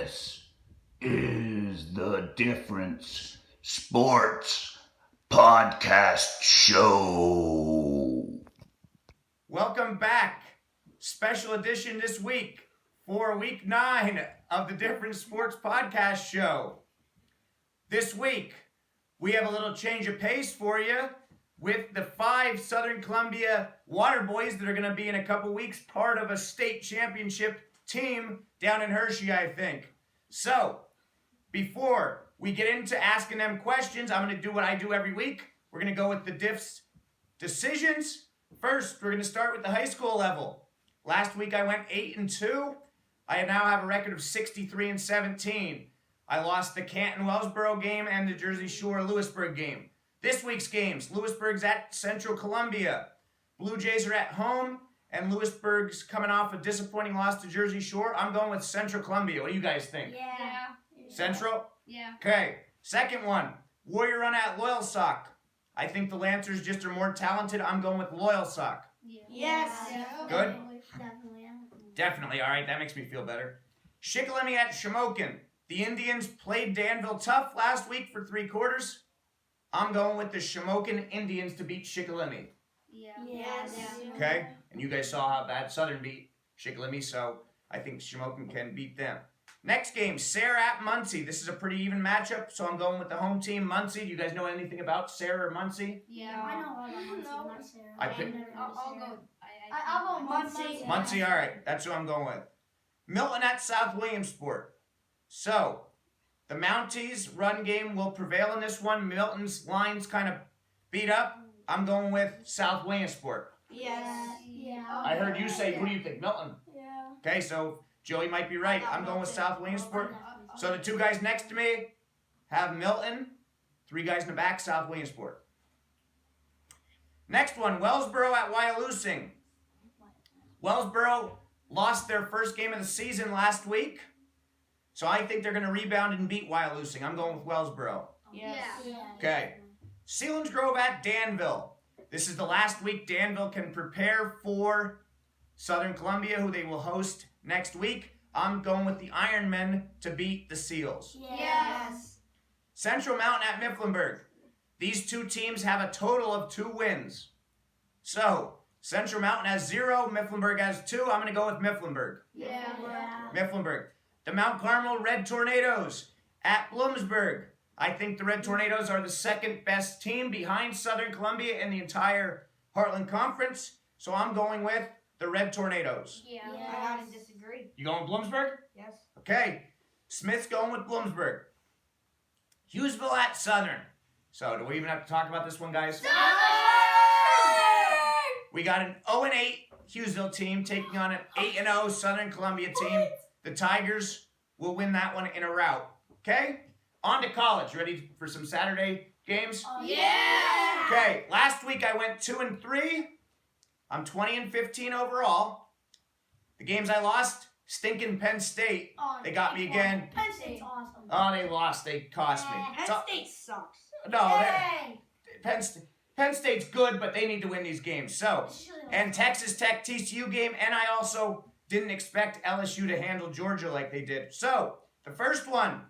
This is the Difference Sports Podcast Show. Welcome back. Special edition this week for week 9 of the Different Sports Podcast Show. This week, we have a little change of pace for you with the 5 Southern Columbia Waterboys that are going to be in a couple weeks part of a state championship team down in Hershey, I think. So, before we get into asking them questions, I'm going to do what I do every week. We're going to go with the Diff's decisions. First, we're going to start with the high school level. Last week I went 8-2. I now have a record of 63-17. I lost the Canton-Wellsboro game and the Jersey Shore-Lewisburg game. This week's games, Lewisburg's at Central Columbia. Blue Jays are at home, and Lewisburg's coming off a disappointing loss to Jersey Shore. I'm going with Central Columbia. What do you guys think? Yeah. Central? Yeah. Okay. Second one, Warrior Run at Loyalsock. I think the Lancers just are more talented. I'm going with Loyalsock. Yeah. Yes. Yeah. Good? Definitely. Definitely. All right, that makes me feel better. Shikellamy at Shamokin. The Indians played Danville tough last week for 3 quarters. I'm going with the Shamokin Indians to beat Shikellamy. Yeah. Yes. Okay? And you guys saw how bad Southern beat Shikellamy, so I think Shamokin can beat them. Next game, Sarah at Muncie. This is a pretty even matchup, so I'm going with the home team, Muncie. Do you guys know anything about Sarah or Muncie? Yeah. I know all about Muncie, not Sarah. I pick- I'll go. I'll go Muncie. Muncie, all right. That's who I'm going with. Milton at South Williamsport. So, the Mounties run game will prevail in this one. Milton's line's kind of beat up. I'm going with South Williamsport. Yes. Yeah. I heard you say, who do you think? Milton. Yeah. Okay, so Joey might be right. I'm going with South Williamsport. So the 2 guys next to me have Milton. 3 guys in the back, South Williamsport. Next one, Wellsboro at Wyalusing. Wellsboro lost their first game of the season last week. So I think they're going to rebound and beat Wyalusing. I'm going with Wellsboro. Yeah. Okay. Selinsgrove at Danville. This is the last week Danville can prepare for Southern Columbia, who they will host next week. I'm going with the Ironmen to beat the Seals. Yes. Central Mountain at Mifflinburg. These 2 teams have a total of 2 wins. So, Central Mountain has 0, Mifflinburg has 2. I'm going to go with Mifflinburg. Yeah. Mifflinburg. The Mount Carmel Red Tornadoes at Bloomsburg. I think the Red Tornadoes are the second best team behind Southern Columbia in the entire Heartland Conference. So I'm going with the Red Tornadoes. Yeah. Yes. I gotta disagree. You going Bloomsburg? Yes. Okay. Smith's going with Bloomsburg. Hughesville at Southern. So do we even have to talk about this one, guys? We got an 0-8 Hughesville team taking on an 8-0 Southern Columbia team. The Tigers will win that one in a rout. Okay? On to college. Ready for some Saturday games? Yeah. Okay, last week I went 2-3. I'm 20-15 overall. The games I lost, stinking Penn State. They got me again. Penn State's awesome. Oh, they lost. They cost me. Penn So- State sucks. no, Hey. Penn State's good, but they need to win these games. So, and Texas Tech TCU game, and I also didn't expect LSU to handle Georgia like they did. So, the first one,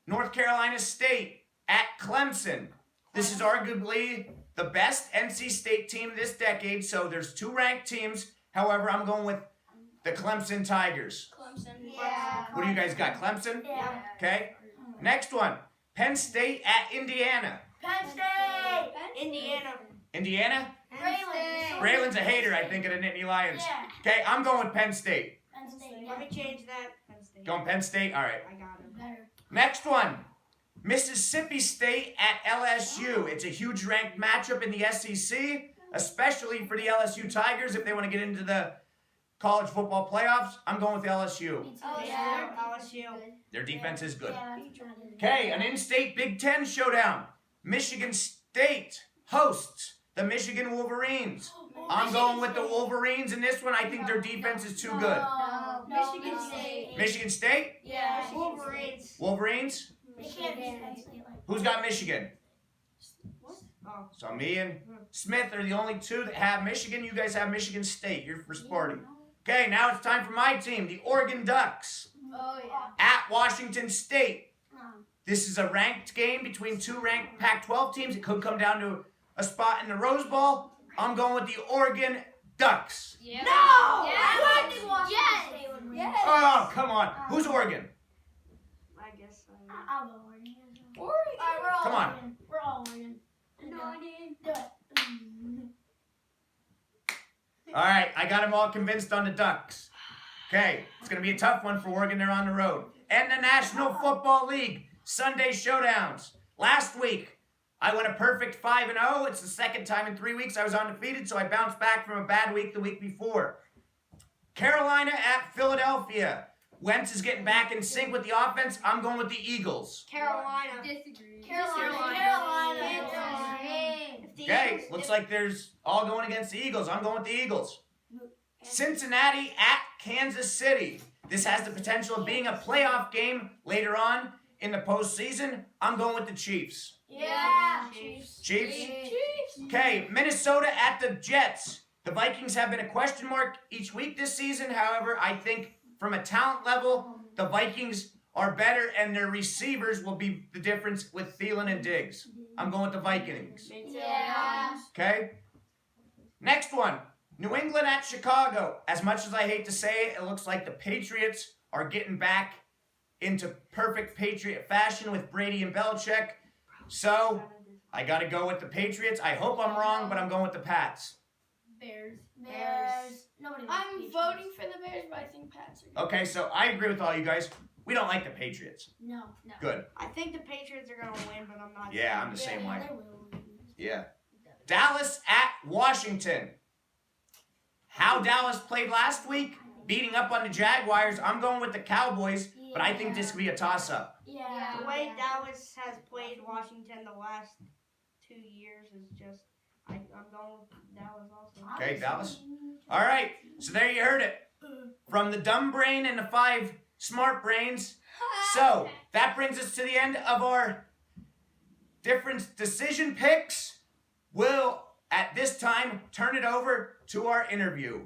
North Carolina State at Clemson. This is arguably the best NC State team this decade, so there's 2 ranked teams. However, I'm going with the Clemson Tigers. Clemson. Yeah. What do you guys got? Clemson? Yeah. Okay. Next one, Penn State at Indiana. Penn State. Indiana. Indiana? Braylon. Braylon's a hater, I think, of the Nittany Lions. Yeah. Okay, I'm going with Penn State. Penn State. Let me change that. Penn State. Going Penn State? All right. I got him. Better. Next one, Mississippi State at LSU. It's a huge ranked matchup in the SEC, especially for the LSU Tigers if they want to get into the college football playoffs. I'm going with LSU. Oh, yeah. LSU. Their defense is good. Yeah. Okay, an in-state Big Ten showdown. Michigan State hosts the Michigan Wolverines. I'm going with the Wolverines in this one. I think their defense is too good. No, Michigan State. Michigan State? Yeah. Wolverines. Wolverines? They can't beat Penn State like Who's got Michigan? Oh. So me and Smith are the only 2 that have Michigan. You guys have Michigan State. You're for Sparty. Okay, now it's time for my team, the Oregon Ducks. Oh, yeah. at Washington State. Um, This is a ranked game between two ranked Pac-12 teams. It could come down to a spot in the Rose Bowl. I'm going with the Oregon Ducks. Yeah. No! Yeah. I think Washington Yes. State would win. Yes. Oh, come on. Who's Oregon? I guess so. I'll go Oregon. Oregon. Alright, we're all Come on. Oregon. We're all Oregon. Do it. All right, I got them all convinced on the Ducks. Okay, it's going to be a tough one for Oregon. They're on the road. And the National Football League Sunday showdowns. Last week, I went a perfect 5-0. It's the second time in 3 weeks I was undefeated, so I bounced back from a bad week the week before. Carolina at Philadelphia. Wentz is getting back in sync with the offense. I'm going with the Eagles. Carolina. Disagree. Carolina. Okay, looks like there's all going against the Eagles. I'm going with the Eagles. Cincinnati at Kansas City. This has the potential of being a playoff game later on in the postseason. I'm going with the Chiefs. Yeah. Chiefs. Chiefs? Okay, Minnesota at the Jets. The Vikings have been a question mark each week this season. However, I think from a talent level, the Vikings are better and their receivers will be the difference with Thielen and Diggs. I'm going with the Vikings. Yeah. Okay? Next one. New England at Chicago. As much as I hate to say it, it looks like the Patriots are getting back into perfect Patriot fashion with Brady and Belichick. So, I got to go with the Patriots. I hope I'm wrong, but I'm going with the Pats. Bears. Bears. Nobody wants I'm Patriots. voting for the Bears, but I think Pats are good. Okay, so I agree with all you guys. We don't like the Patriots. No. Good. I think the Patriots are going to win, but I'm not Yeah, I'm the same way. They will. Yeah. Dallas at Washington. How Dallas played last week, beating up on the Jaguars. I'm going with the Cowboys, but I think this could be a toss-up. Yeah. The way Dallas has played Washington the last 2 years is just, I'm going with Dallas also. Okay, Dallas. All right, so there you heard it. From the dumb brain and the 5 smart brains. So, that brings us to the end of our different decision picks. We'll, at this time, turn it over to our interview.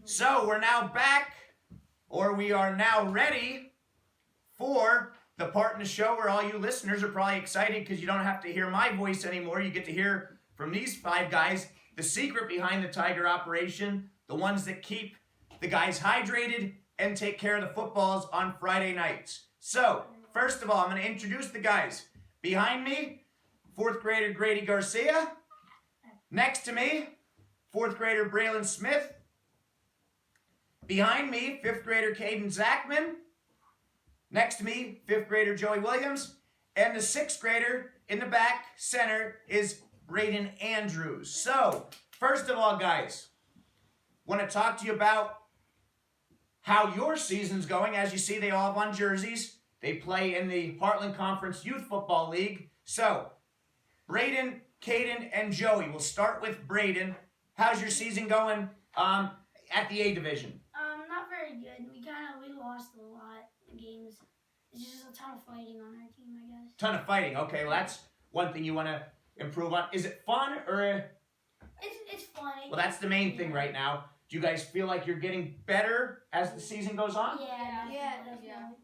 So, we're now back, or we are now ready for the part in the show where all you listeners are probably excited because you don't have to hear my voice anymore. You get to hear from these 5 guys the secret behind the Tiger operation, the ones that keep the guys hydrated and take care of the footballs on Friday nights. So, first of all, I'm going to introduce the guys. Behind me, 4th grader Grady Garcia. Next to me, 4th grader Braylon Smith. Behind me, 5th grader Caden Zachman. Next to me, 5th grader Joey Williams. And the 6th grader in the back center is Braden Andrews. So, first of all, guys, want to talk to you about how your season's going. As you see, they all have on jerseys. They play in the Heartland Conference Youth Football League. So, Braden, Caden, and Joey. We'll start with Braden. How's your season going at the A division? Not very good. We lost a lot of games. It's just a ton of fighting on our team, I guess. Ton of fighting. Okay, well, that's one thing you want to improve on. Is it fun or? It's funny. Well, that's the main thing right now. Do you guys feel like you're getting better as the season goes on? Yeah.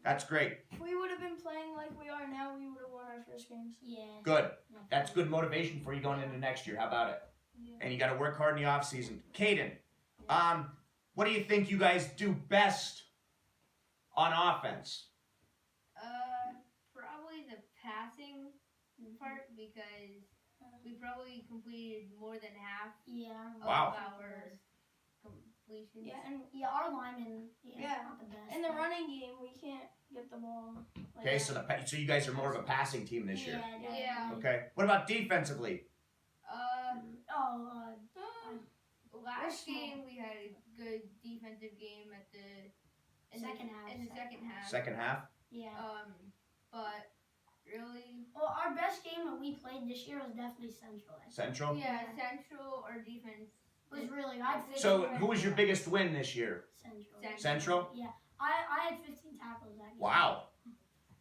That's great. If we would have been playing like we are now, we would have won our first games. Yeah. Good. That's good motivation for you going into next year. How about it? Yeah. And you got to work hard in the off season. Caden, what do you think you guys do best on offense? Probably the passing part because we probably completed more than half Yeah. of Wow. our completions. Yeah, and Our linemen, Yeah. not the best. in the but- running game, we can't get the ball. Like Okay, that. so you guys are more of a passing team this year. Yeah. Yeah. definitely. Okay. What about defensively? Oh, Last small. game we had a good defensive game at the Second half. In the second half. Second half? yeah. But really, Well, our best game that we played this year was definitely Central. I think. Central? yeah, central or defense. It was really. I think So who was your biggest win this year? Central. Central? Yeah. I had 15 tackles that game. Wow.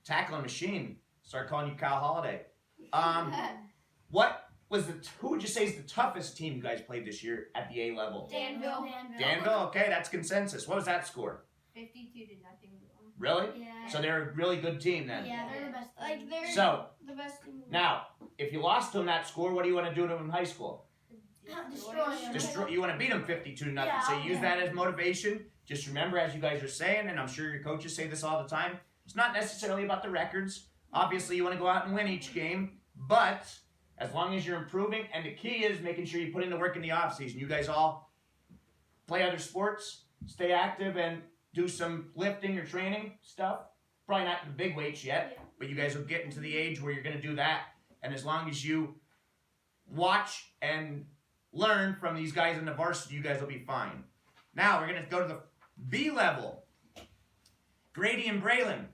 Tackling machine. Start calling you Kyle Holiday. Who would you say is the toughest team you guys played this year at the A level? Danville. Danville? Okay, that's consensus. What was that score? 52-0 to them. Really? Yeah. So they're a really good team then. Yeah, they're the best. Like they're So the best team. now, if you lost to them that score, what do you want to do to them in high school? Destroy them. You want to beat them 52-0. Yeah, So use yeah. that as motivation. Just remember, as you guys are saying, and I'm sure your coaches say this all the time, it's not necessarily about the records. Obviously, you want to go out and win each game, but as long as you're improving, and the key is making sure you put in the work in the off season. You guys all play other sports, stay active, and do some lifting or training stuff. Probably not the big weights yet, but you guys will get into the age where you're going to do that. And as long as you watch and learn from these guys in the varsity, you guys will be fine. Now we're going to go to the B level. Grady and Braylon,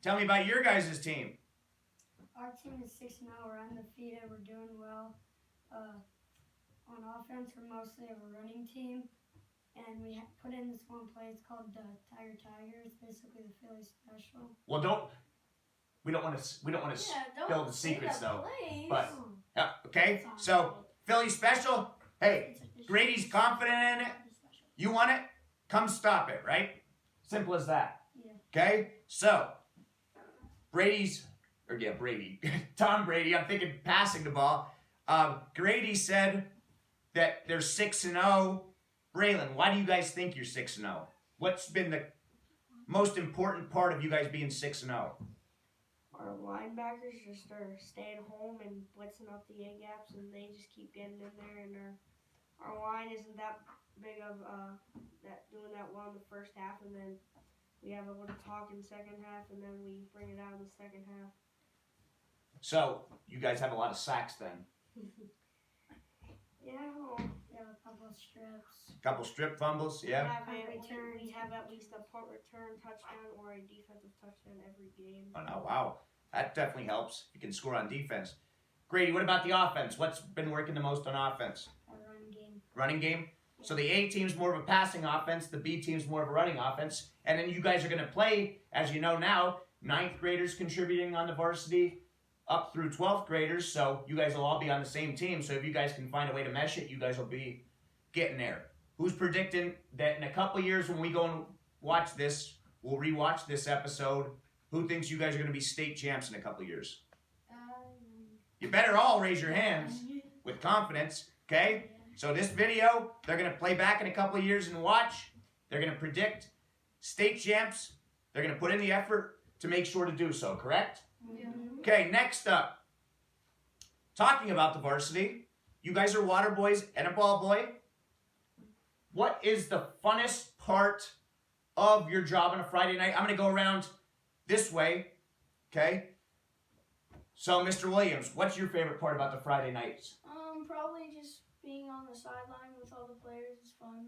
tell me about your guys' team. Our team is 6-0. We're undefeated. We're doing well. On offense, we're mostly a running team. And we put in this one play. It's called the Tiger Tiger. It's basically the Philly special. Well, we don't want to spill the secrets though. But okay, so Philly special. Hey, Grady's confident in it. You want it? Come stop it. Right? Simple as that. Yeah. Okay. So Brady. Tom Brady. I'm thinking passing the ball. Grady said that they're 6-0. Braylon, why do you guys think you're 6-0? What's been the most important part of you guys being 6-0? Our linebackers just are staying home and blitzing up the A gaps, and they just keep getting in there. And our line isn't that big of that doing that well in the first half, and then we have a little talk in the second half, and then we bring it out in the second half. So you guys have a lot of sacks then. Yeah. We have a couple of strips. Couple strip fumbles, yeah. We have at least a punt return touchdown or a defensive touchdown every game. Oh no, wow. That definitely helps. You can score on defense. Grady, what about the offense? What's been working the most on offense? Our running game. Running game? So the A team's more of a passing offense, the B team's more of a running offense. And then you guys are going to play, as you know now, 9th graders contributing on the varsity up through 12th graders. So you guys will all be on the same team. So if you guys can find a way to mesh it, you guys will be getting there. Who's predicting that in a couple of years when we go and watch this, we'll rewatch this episode, who thinks you guys are going to be state champs in a couple of years? You better all raise your hands with confidence, okay? So this video, they're going to play back in a couple of years and watch. They're going to predict state champs. They're going to put in the effort to make sure to do so, correct? Yeah. Okay, next up. Talking about the varsity, you guys are Waterboys and a ball boy. What is the funnest part of your job on a Friday night? I'm going to go around this way, okay? So, Mr. Williams, what's your favorite part about the Friday nights? Probably just being on the sideline with all the players is fun.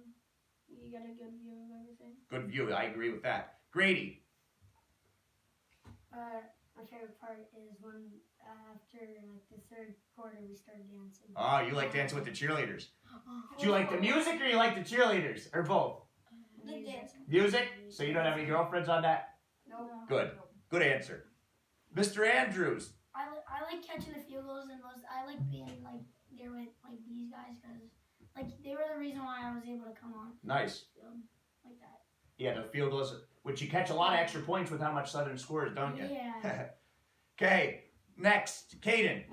You get a good view of everything. Good view, I agree with that. Grady. My favorite part is when after like the third quarter we started dancing. Oh, you like dancing with the cheerleaders. Do you like the music or you like the cheerleaders? Or both? The dancing. Music? So you don't have any girlfriends on that? No. Good. Good answer. Mr. Andrews. I like catching the field goals and those. I like being like there with like these guys because like they were the reason why I was able to come on Nice. the field like that. Yeah, the field goals, which you catch a lot of extra points with how much Southern scores, don't you? Yeah. Okay, next, Caden.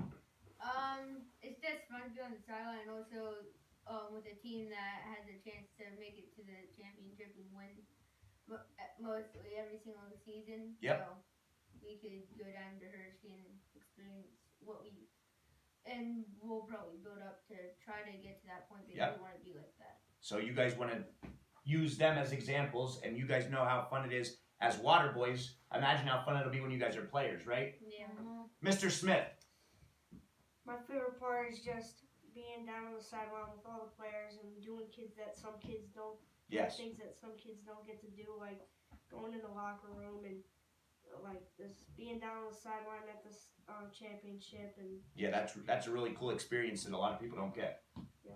It's just fun to be on the sideline, also with a team that has a chance to make it to the championship and win mostly every single season. Yep. So we could go down to Hershey and experience what we, and we'll probably build up to try to get to that point because Yep. we want to be like that. So you guys want to use them as examples, and you guys know how fun it is as water boys. Imagine how fun it'll be when you guys are players, right? Yeah. Mr. Smith. My favorite part is just being down on the sideline with all the players and doing things that some kids don't get to do, like going in the locker room and like this being down on the sideline at this championship and Yeah, that's a really cool experience that a lot of people don't get. yeah,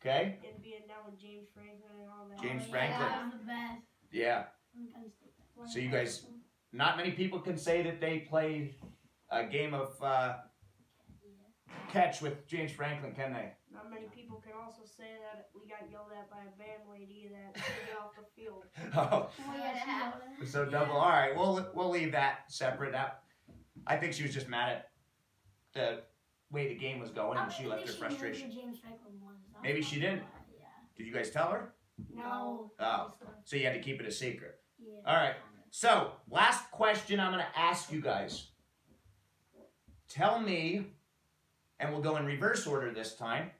Okay? and being down with James Franklin and all that. James Oh, Franklin. Yeah, that was the best. Yeah. I'm gonna stick that. So you guys, not many people can say that they played a game of catch with James Franklin, can they? Not many people can also say that we got yelled at by a band lady that took it off the field. Oh, Oh yeah, she yelled at so double. All right, we'll leave that separate. I think she was just mad at the way the game was going, and she left her frustration. James Franklin was. Maybe she didn't. Yeah. Did you guys tell her? No. Oh, so you had to keep it a secret. Yeah. All right. So, last question I'm going to ask you guys. Tell me, and we'll go in reverse order this time.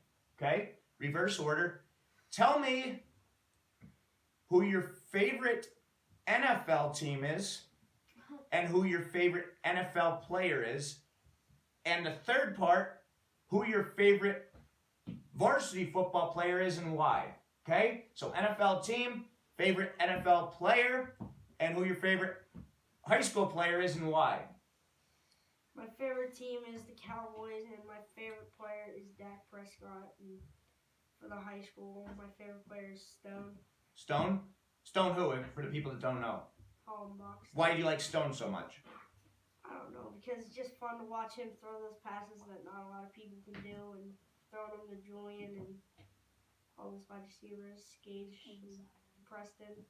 Okay? Reverse order. Tell me who your favorite NFL team is and who your favorite NFL player is. And the third part, who your favorite varsity football player is and why. Okay? So NFL team, favorite NFL player, and who your favorite high school player is and why. My favorite team is the Cowboys, and my favorite player is Dak Prescott. And for the high school, my favorite player is Stone Stone? Stone who, for the people that don't know? Hollenbach. Why do you like Stone so much? I don't know, because it's just fun to watch him throw those passes that not a lot of people can do, and throwing them to Julian and all those wide receivers, Gage, and Preston.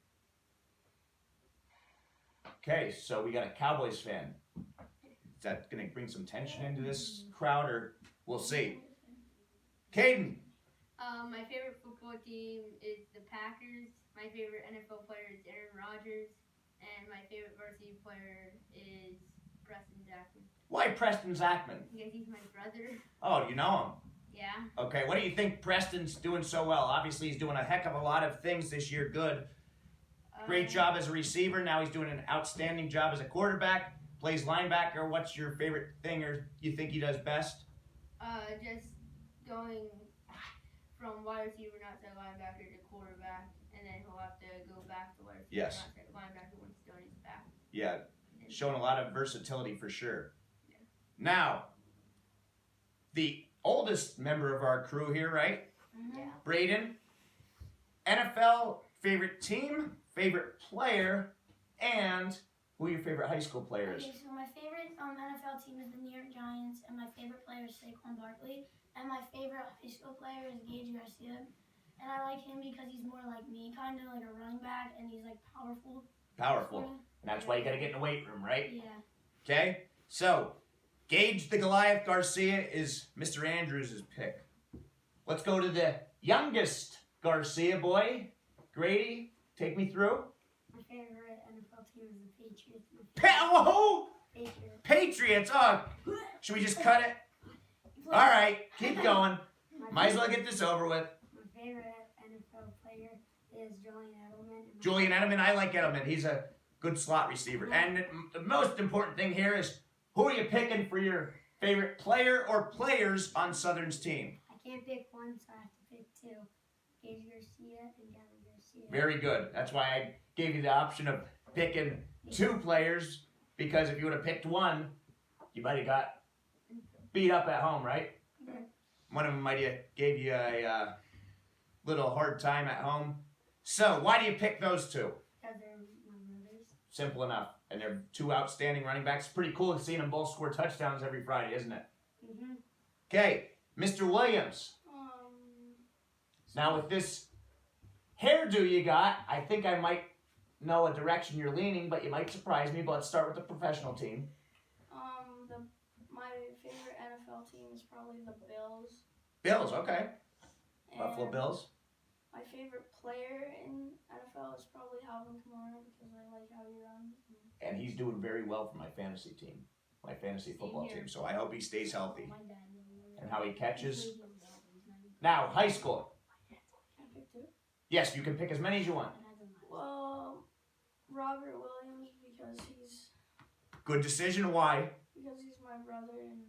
Okay, so we got a Cowboys fan. Is that going to bring some tension into this crowd, or we'll see? Caden. My favorite football team is the Packers. My favorite NFL player is Aaron Rodgers. And my favorite varsity player is Preston Jackman. Why Preston Zachman? Because he's my brother. Oh, do you know him? Yeah. Okay, what do you think Preston's doing so well? Obviously, he's doing a heck of a lot of things this year good. Great job as a receiver. Now he's doing an outstanding job as a quarterback. Plays linebacker. What's your favorite thing or you think he does best? Just going from wide receiver, not to linebacker, to quarterback. And then he'll have to go back to wide receiver, Yes. not to linebacker once he's done his back. Yeah, showing a lot of versatility for sure. Yeah. Now, the oldest member of our crew here, right? Yeah. Braden. NFL favorite team, favorite player, and who your favorite high school player is. Okay, so my favorite NFL team is the New York Giants, and my favorite player is Saquon Barkley, and my favorite high school player is Gage Garcia. And I like him because he's more like me, kind of like a running back, and he's like powerful. Powerful. And that's why you got to get in the weight room, right? Yeah. Okay? So, Gage the Goliath Garcia is Mr. Andrews' pick. Let's go to the youngest Garcia boy. Grady, take me through. My favorite NFL team is the Patriots. Whoa! Patriots. Patriots. Oh, should we just cut it? All right, keep going. Might as well get this over with. My favorite NFL player is Julian Edelman. Julian Edelman, I like Edelman. He's a good slot receiver. And the most important thing here is, who are you picking for your favorite player or players on Southern's team? I can't pick one, so I have to pick two. Gage Garcia and Gavin Garcia. Very good. That's why I gave you the option of picking two players, because if you would have picked one, you might have got beat up at home, right? Yeah. One of them might have gave you a little hard time at home. So, why do you pick those two? Because they're my brothers. Simple enough. And they're two outstanding running backs. Pretty cool seeing them both score touchdowns every Friday, isn't it? Mm-hmm. Okay, Mr. Williams. Now with this hairdo you got, I think I might know a direction you're leaning, but you might surprise me. But let's start with the professional team. My favorite NFL team is probably the Bills. Bills, okay. And Buffalo Bills. My favorite player in NFL is probably Alvin Kamara because I like how he runs. And he's doing very well for my fantasy team, my fantasy football team. So I hope he stays healthy. My dad knows. And how he catches. Now, high school. Can I pick two? Yes, you can pick as many as you want. Well, Robert Williams because he's Good decision. Why? my brother and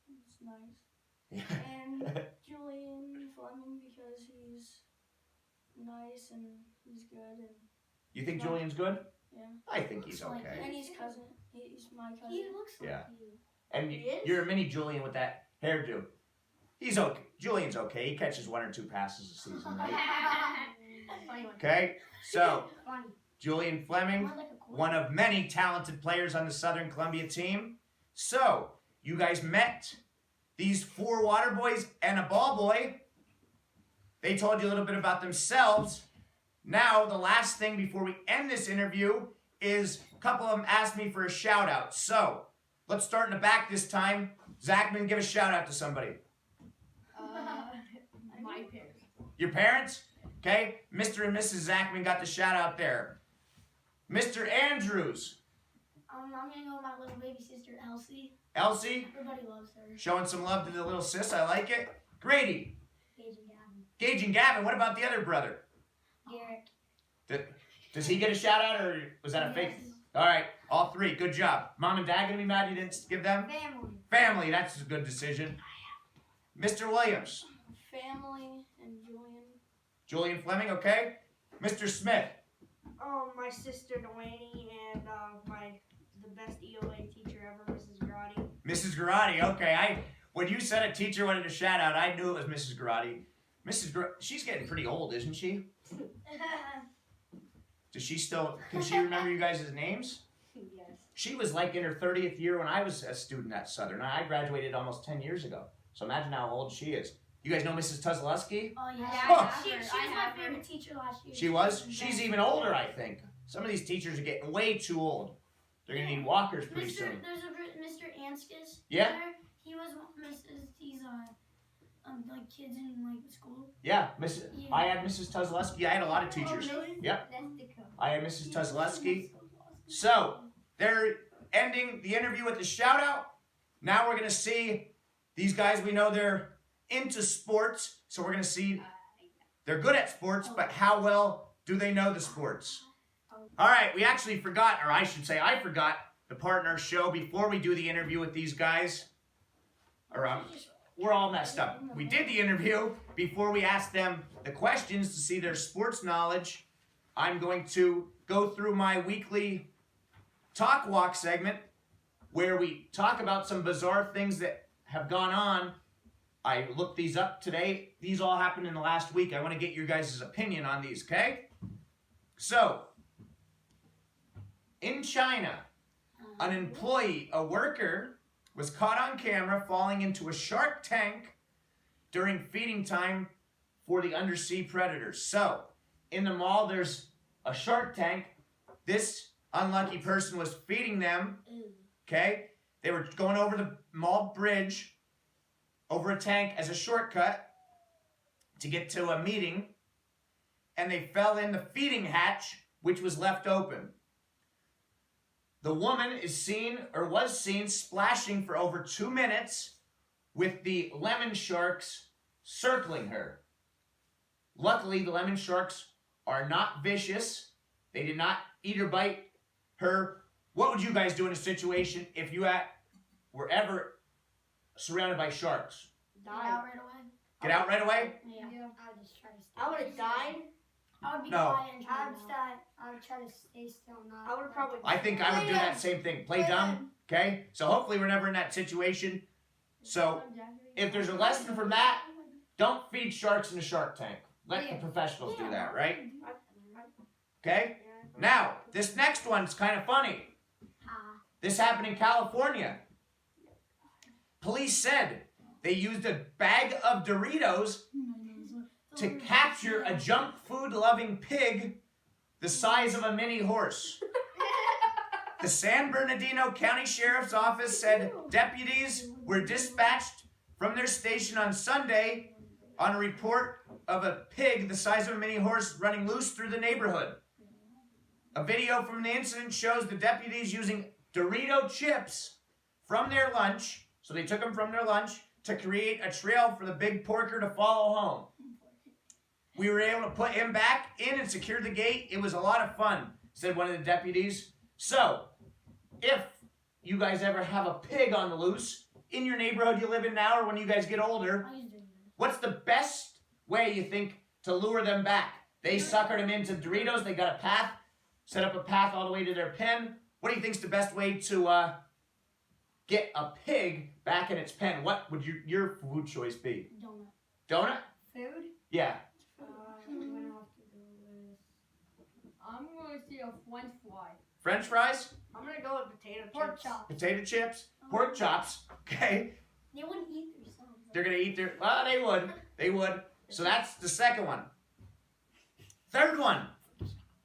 it's nice. And Julian Fleming because he's nice and he's good and You think Julian's good? yeah. I think he's okay. And he's cousin. He's my cousin. He looks like Yeah. you. And He is? you're a mini Julian with that hairdo. He's okay. Julian's okay. He catches 1 or 2 passes a season, right? Funny one. Okay, so Funny. Julian Fleming, More like a quarter. one of many talented players on the Southern Columbia team. So, you guys met these 4 water boys and a ball boy. They told you a little bit about themselves. Now, the last thing before we end this interview is a couple of them asked me for a shout out. So, let's start in the back this time. Zachman, give a shout out to somebody. My parents. Your parents? Okay. Mr. and Mrs. Zachman got the shout out there. Mr. Andrews. I'm gonna go with my little baby sister Elsie. Elsie, Everybody loves her. showing some love to the little sis. I like it. Grady. Gage and Gavin. Gage and Gavin. What about the other brother? Garrett. Does he get a shout out or was that a fake? All right. All three. Good job. Mom and Dad gonna be mad you didn't give them? Family. Family. That's a good decision. Mr. Williams. Family and Julian. Julian Fleming. Okay. Mr. Smith. My sister Delaney and the best EOA teacher ever, Mrs. Grotti. Mrs. Garati. Okay. When you said a teacher wanted a shout out, I knew it was Mrs. Garati. She's getting pretty old, isn't she? Does she still? Can she remember you guys' names? Yes. She was like in her 30th year when I was a student at Southern. I graduated almost 10 years ago. So imagine how old she is. You guys know Mrs. Tuzlowski? Oh yeah. Yeah, Oh. I have She her. was I my have her. favorite teacher last year. She was? She's even older, I think. Some of these teachers are getting way too old. They're going to need walkers pretty soon. There's a Mr. Anskis. Yeah? There. He was Mrs. He's like kids in like school. Yeah, Yeah. I had Mrs. Tuzlowski. I had a lot of teachers. Oh, really? Yep. That's the code. I had Mrs. Tuzlowski. So, they're ending the interview with the shout out. Now we're going to see these guys. We know they're into sports. So we're going to see they're good at sports, but how well do they know the sports? All right, we actually forgot, or I should say I forgot the part in our show before we do the interview with these guys. Or we're all messed up. We did the interview before we asked them the questions to see their sports knowledge. I'm going to go through my weekly Talk Walk segment where we talk about some bizarre things that have gone on. I looked these up today. These all happened in the last week. I want to get your guys' opinion on these, okay? So, in China, an employee, a worker, was caught on camera falling into a shark tank during feeding time for the undersea predators. So, in the mall, there's a shark tank. This unlucky person was feeding them, okay? They were going over the mall bridge, over a tank as a shortcut to get to a meeting, and they fell in the feeding hatch, which was left open. The woman was seen splashing for over 2 minutes with the lemon sharks circling her. Luckily, the lemon sharks are not vicious. They did not eat or bite her. What would you guys do in a situation if you were ever surrounded by sharks? Get out right away. Get out right away? Yeah. I would just try to stay. I would have died. I would be No. quiet and I would try to stay still. Not. I would have probably. I think I would do that same thing. Play dumb, okay? So hopefully we're never in that situation. So if there's a lesson from that, don't feed sharks in a shark tank. Let the professionals do that, right? Okay? Now, this next one's kind of funny. This happened in California. Police said they used a bag of Doritos to capture a junk food loving pig the size of a mini horse. The San Bernardino County Sheriff's Office said deputies were dispatched from their station on Sunday on a report of a pig the size of a mini horse running loose through the neighborhood. A video from the incident shows the deputies using Dorito chips from their lunch, so they took them from their lunch, to create a trail for the big porker to follow home. We were able to put him back in and secure the gate. It was a lot of fun, said one of the deputies. So, if you guys ever have a pig on the loose in your neighborhood you live in now or when you guys get older, what's the best way you think to lure them back? They suckered them into Doritos. They got a path, set up a path all the way to their pen. What do you think's the best way to get a pig back in its pen? What would your food choice be? Donut. Donut? Food? Yeah. I'm gonna have to go with. I'm going to see a French fry. French fries? I'm gonna go with potato Pork chips. chop. Potato chips? Pork chops? Okay. They wouldn't eat themselves. They're going to eat their... Well, they would. They would. So that's the second one. Third one.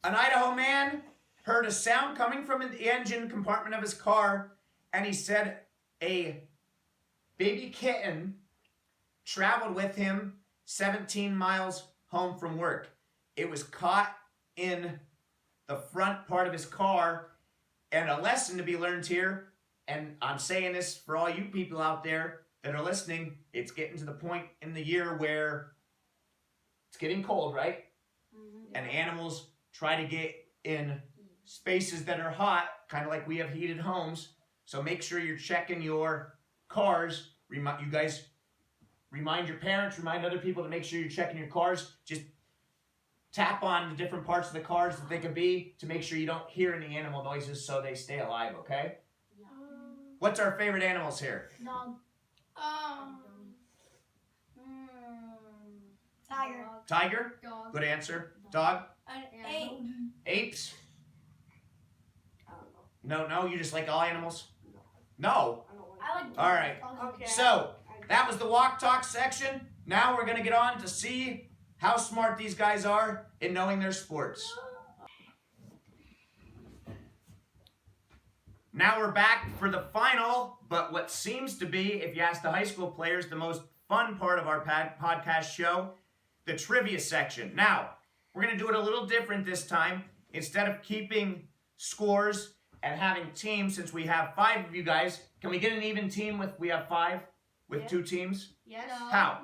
An Idaho man heard a sound coming from the engine compartment of his car, and he said a baby kitten traveled with him 17 miles home from work. It was caught in the front part of his car, and a lesson to be learned here, and I'm saying this for all you people out there that are listening, it's getting to the point in the year where it's getting cold, right? And animals try to get in spaces that are hot, kind of like we have heated homes. So make sure you're checking your cars. You guys remind your parents, remind other people to make sure you're checking your cars. Just tap on the different parts of the cars that they can be to make sure you don't hear any animal noises so they stay alive, okay? What's our favorite animals here? Dog. Tiger. Tiger? Dog. Good answer. Dog? An Yeah. ape. Apes? I don't know. No, you just like all animals? No. I don't like I like. All right. Okay. So, that was the walk talk section. Now we're going to get on to see how smart these guys are in knowing their sports. Now we're back for the final, but what seems to be, if you ask the high school players, the most fun part of our podcast show, the trivia section. Now, we're going to do it a little different this time. Instead of keeping scores and having teams, since we have 5 of you guys, can we get an even team with, we have 5 with Yeah. 2 teams? Yes. How?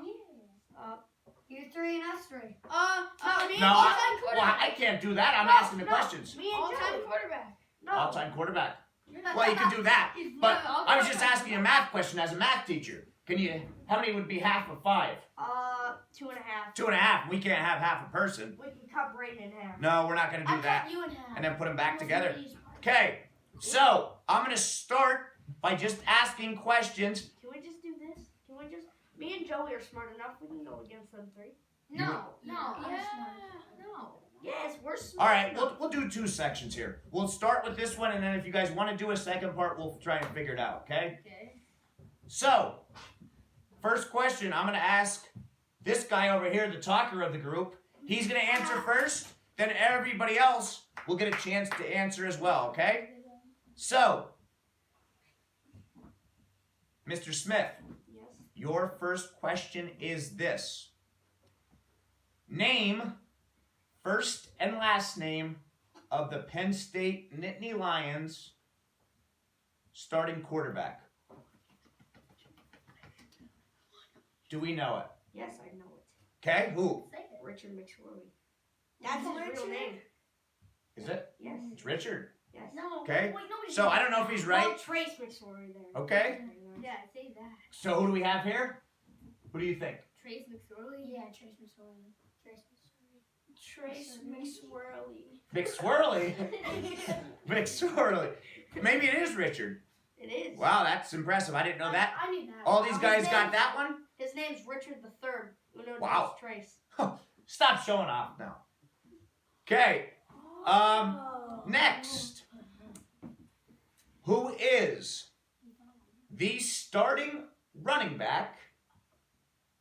You 3 and us 3. Me No, all-time I quarterback. can't do that. I'm asking the questions. Me and All-time Joey. quarterback. No. All-time quarterback. Well, you can do that. But I was just asking you a math question as a math teacher. Can you? How many would be half of 5? 2.5. 2.5. We can't have half a person. We can cut Brayden in half. No, we're not going to I do that. cut you in half. And then put them back together. These parts. Okay. So I'm going to start by just asking questions. Can we just do this? Can we just? Me and Joey are smart enough. We can go against them 3. No. Yeah, No. I'm Yeah. smart. No. Yes, we're All smart. right, enough. we'll do 2 sections here. We'll start with this one, and then if you guys want to do a second part, we'll try and figure it out. Okay. Okay. So, first question, I'm going to ask this guy over here, the talker of the group. He's going to answer first, then everybody else will get a chance to answer as well, okay? So, Mr. Smith, Yes. your first question is this. Name first and last name of the Penn State Nittany Lions starting quarterback. Do we know it? Yes, I know it. Okay, who? Say it. Richard McSorley. That's his real Richard? name. Is it? Yes. It's Richard. Yes. No. Okay. Wait, no, he's So not. I don't know if he's Well, right. Trace McSorley there. Okay. Yeah, say that. So who do we have here? Who do you think? Trace McSorley. Yeah, Trace McSorley. Trace McSorley. McSwirly. McSwirly. Maybe it is Richard. It is. Wow, that's impressive. I didn't know that. I knew that. All these His guys name- got that one? His name's Richard III. Uno Wow. dos Trace. Stop showing off now. Okay. Oh. Next. Who is the starting running back?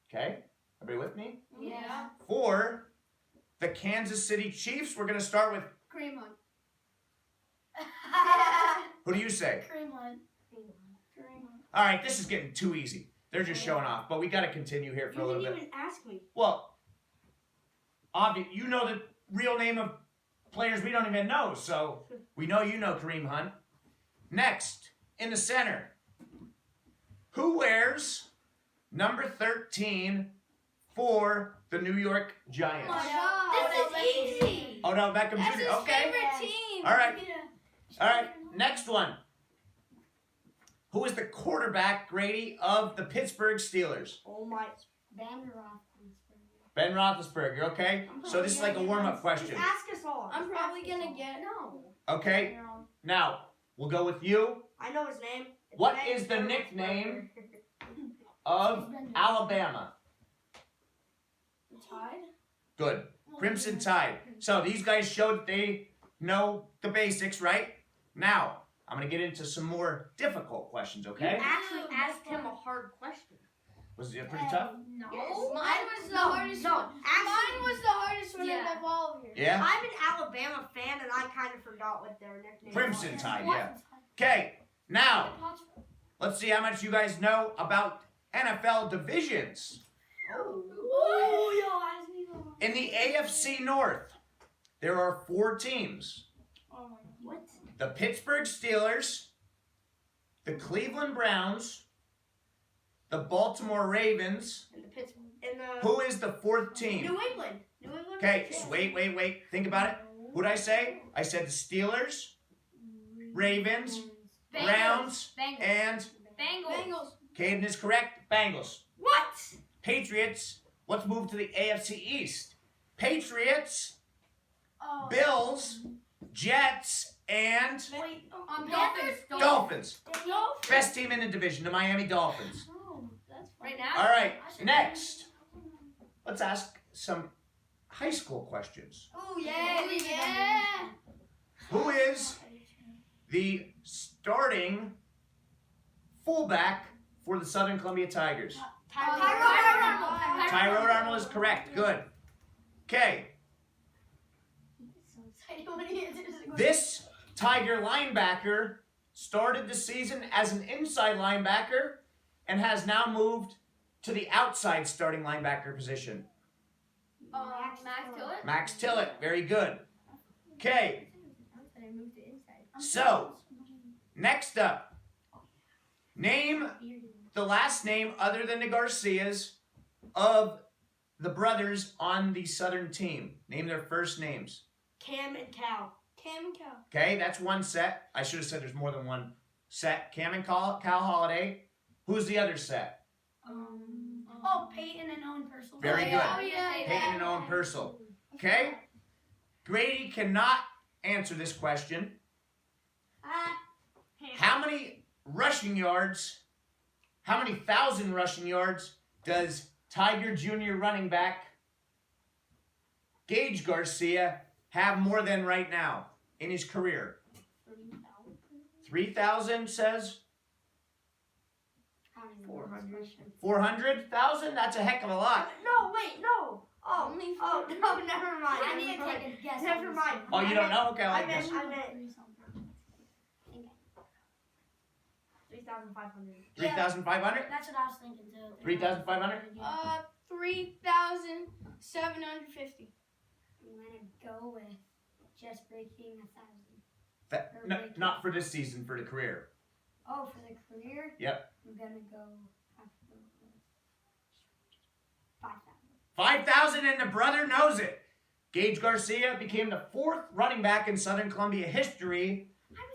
Okay. Everybody with me? Yeah. For the Kansas City Chiefs. We're going to start with, Cream Hunt. who do you say? Cream Hunt. Cream Hunt. All right, this is getting too easy. They're just showing off, but we got to continue here for a You little didn't bit. even ask me. Well, you know the real name of players we don't even know, so we know you know Kareem Hunt. Next, in the center, who wears number 13 for the New York Giants? Oh my God. This is easy. Oh no, Beckham That's Jr. his Okay. favorite team. All right. Yeah. All right, next one. Who is the quarterback, Grady, of the Pittsburgh Steelers? Oh my. Ben Roethlisberger. Ben Roethlisberger, okay? So this is like a warm-up question. Ask us all. I'm Just probably ask us gonna all. get No. Okay, wrong. now we'll go with you. I know his name. His What name's is the Ben nickname Roethlisberger. of Alabama? The Tide. Good. Crimson Tide. So these guys showed that they know the basics, right? Now, I'm going to get into some more difficult questions, You okay? actually asked him a hard question. Was it pretty tough? No. Yes. Mine was the hardest one. Actually, Mine was the hardest one Yeah. of all of yours. Yeah? I'm an Alabama fan, and I kind of forgot what their nickname Crimson was. Tide, yeah. Okay, now, Pottsville. let's see how much you guys know about NFL divisions. Oh, yo, I didn't even know. In the AFC North, there are 4 teams. Oh my god. What? The Pittsburgh Steelers, the Cleveland Browns, the Baltimore Ravens. In the Pittsburgh. In the Who is the 4th team? New England. New England. Okay, Patriots. wait. Think about it. Who'd I say? I said the Steelers, Ravens, Browns, Bengals. and Bengals. Caden is correct. Bengals. What? Patriots. Let's move to the AFC East. Patriots, Oh. Bills, Jets, and Wait. Dolphins. Dolphins. Dolphins. Best team in the division, the Miami Dolphins. Oh, that's fine. Right now? All right, next. Let's ask some high school questions. Oh yeah. Who is the starting fullback for the Southern Columbia Tigers? Tyrone Arnold is correct. Good. Okay, So excited when he answers the question. this Tiger linebacker started the season as an inside linebacker and has now moved to the outside starting linebacker position. Max Tillett. Max Tillett, very good. Okay, I moved to inside. so next up, name the last name other than the Garcias of the brothers on the Southern team. Name their first names. Cam and Cal. Cam and Cal. Okay, that's one set. I should have said there's more than one set. Cam and Cal Holiday. Who's the other set? Oh, Peyton and Owen Purcell. Very good. Oh, yeah. Peyton and Owen Purcell. Okay? Grady cannot answer this question. How many thousand rushing yards does Tiger Jr. running back Gage Garcia have more than right now in his career? 3,000 says 400,000? That's a heck of a lot. No, wait, no. Oh, Only oh, for- no, never mind. I need to Never mind. take a guess. Never mind. Oh, you don't know? Okay, I I meant, guess. I meant 3,500. 3,500? That's what I was thinking too. 3,500? 3,750. I'm gonna go with just breaking 1,000. Not for this season, for the career. Oh, for the career? Yep. I'm gonna go 5,000. 5,000 and the brother knows it. Gage Garcia became the 4th running back in Southern Columbia history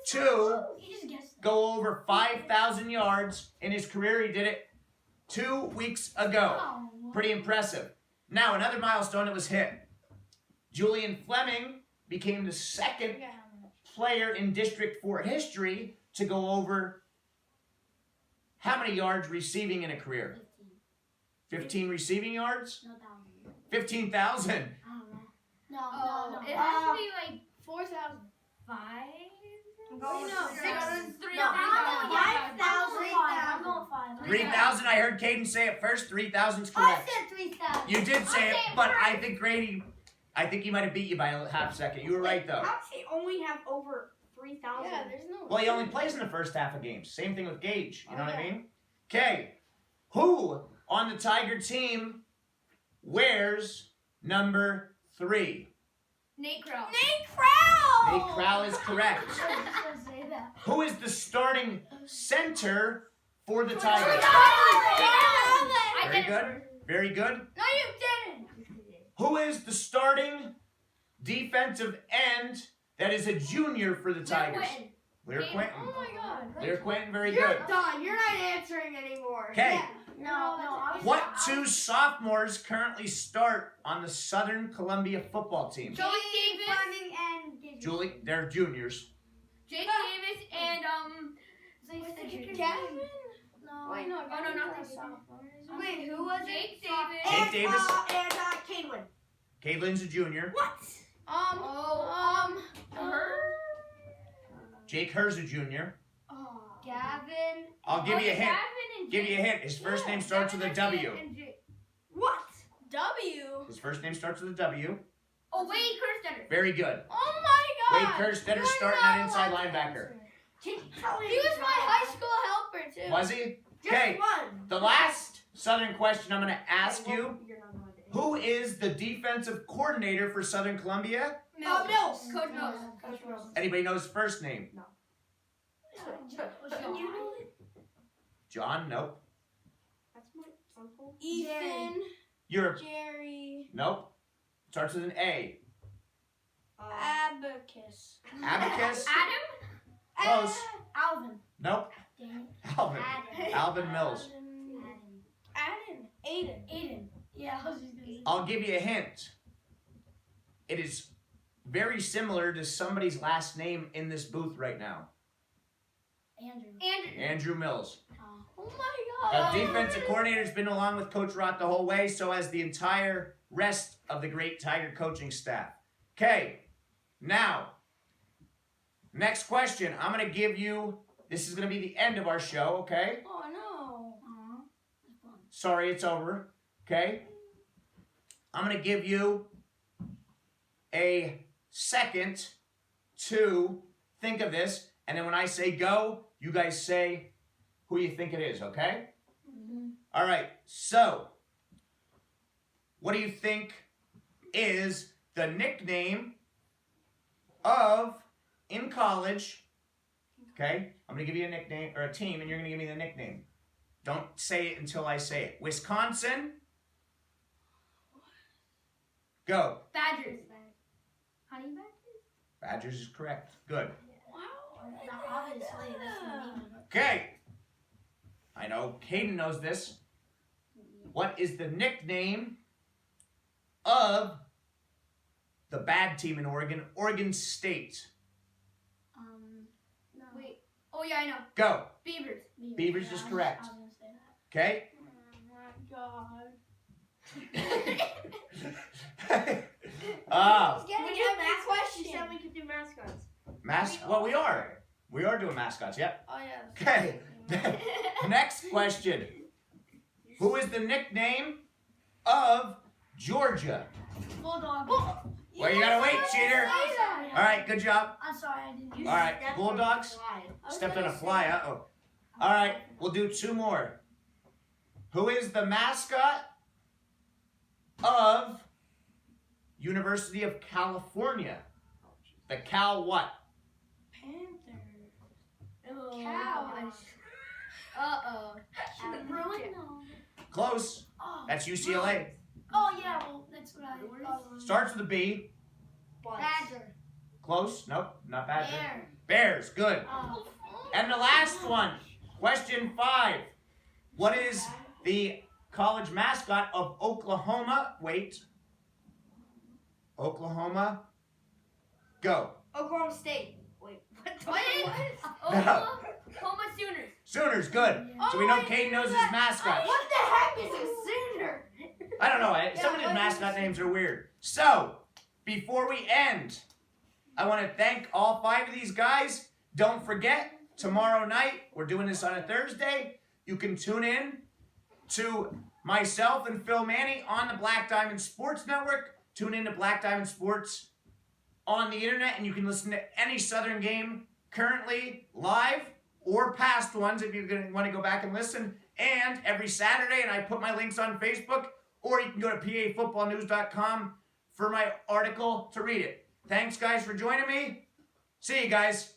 to You just guessed that. go over 5,000 yards in his career. He did it 2 weeks ago. Oh, Pretty impressive. Now, another milestone that was hit. Julian Fleming became the 2nd yeah. player in District 4 history to go over how many yards receiving in a career? 15 receiving yards? No, 1,000. 15,000. I don't know. No, Oh, no, no. it has to be like 4,000. 5. I'm going with No, 6,000. 3. No, I'm going 5,000. I'm going 5. 3,000. I heard Caden say it first. 3,000's I correct. said 3,000. You did say I it, said but first. I think Grady, he might have beat you by a half second. You were right, though. How does he only have over 3,000? Yeah, there's no. Well, he only plays in the first half of games. Same thing with Gage. You know what I Okay. mean? Okay. Who on the Tiger team wears number 3? Nate Krell. Nate Crowell! Nate Crowell is correct. I was just gonna say that. Who is the starting center for the Tigers? I Very did it good. first. Very good. No, you didn't. Who is the starting defensive end that is a junior for the Tigers? Quentin. Lear Quentin. Oh my god. Lear Quentin, very You're good. done. You're not answering anymore. Okay. No, I was. What 2 sophomores currently start on the Southern Columbia football team? Joey Davis. Fleming and Gage. Julie, they're juniors. Jake Davis and Gavin? No. Wait, no, no, Gavin's not not Davis. sophomore, is he? Wait, who was it? Jake Davis. Jake And, Davis. And Caitlin's Caitlin's a junior. What? Jake Herr's a junior. Oh. Gavin. I'll give you a hint. Gavin and Give you a hint. His first name starts with a W. What? W. His first name starts with a W. Oh, Wade Kerstetter. Very good. Oh my Wade god. Kerstetter You're starting not at inside allowed to linebacker. answer. Can you tell me? He was my high school helper too. Was he? Just Okay. one. The last Southern question I'm going to ask Well, you. you're not allowed to answer. Who is the defensive coordinator for Southern Columbia? Mills. Coach Mills. Coach Mills. Anybody know his first name? Can you know it? John? Nope. That's my uncle. Ethan. You're Jerry. nope. Starts with an A. Abacus. Abacus? Adam? Close. Alvin. Nope. Dang Alvin. it. Alvin Mills. Aiden. Yeah, I was just gonna say. I'll give you a hint. It is very similar to somebody's last name in this booth right now. Andrew. Andrew Mills. Oh my god. The defensive coordinator's been along with Coach Rock the whole way, so has the entire rest of the great Tiger coaching staff. Okay, now, next question. I'm going to give you, this is going to be the end of our show, okay? Oh no. Sorry, it's over, okay? I'm going to give you a second to think of this, and then when I say go, you guys say who you think it is, okay? All right, so what do you think is the nickname of, in college, okay? I'm going to give you a nickname, or a team, and you're going to give me the nickname. Don't say it until I say it. Wisconsin. Go. Badgers. Honey Badgers? Badgers is correct. Good. Wow. Obviously, that's the name of it. Okay. I know Caden knows this. What is the nickname of the bad team in Oregon, Oregon State? No. Wait. Oh, yeah, I know. Go. Beavers. Beavers is correct. I was gonna say that. Okay. Oh my god. Ah, Can we do mascots? You said we could do mascots. well, we are. We are doing mascots, yep. Oh yeah. Okay. Next question. Who is the nickname of Georgia? Bulldog. Well, you gotta wait, cheater. All right, good job. I'm sorry, I didn't. All right, Stepped Bulldogs. on a fly. Stepped on a fly, uh-oh. All right, we'll do two more. Who is the mascot of University of California? The Cal what? Panther. Cow. Uh-oh. Bruin? No. Close. Oh. That's UCLA. Oh yeah, well that's what I thought. Starts with a B. Butts. Badger. Close. Nope, not Badger. Bear. Bears. Good. Oh. And the last one. Question 5. What is the college mascot of Oklahoma? Wait. Oklahoma. Go. Oklahoma State. Wait, what the What? fuck? Oklahoma Sooners. Sooners. Good. So we know Kate knows his mascot. What the heck is a Sooner? I don't know. Some of his mascot names are weird. So, before we end, I want to thank all 5 of these guys. Don't forget, tomorrow night, we're doing this on a Thursday. You can tune in to myself and Phil Manny on the Black Diamond Sports Network. Tune in to Black Diamond Sports on the internet, and you can listen to any Southern game currently live or past ones if you want to go back and listen. And every Saturday, and I put my links on Facebook, or you can go to pafootballnews.com for my article to read it. Thanks, guys, for joining me. See you guys.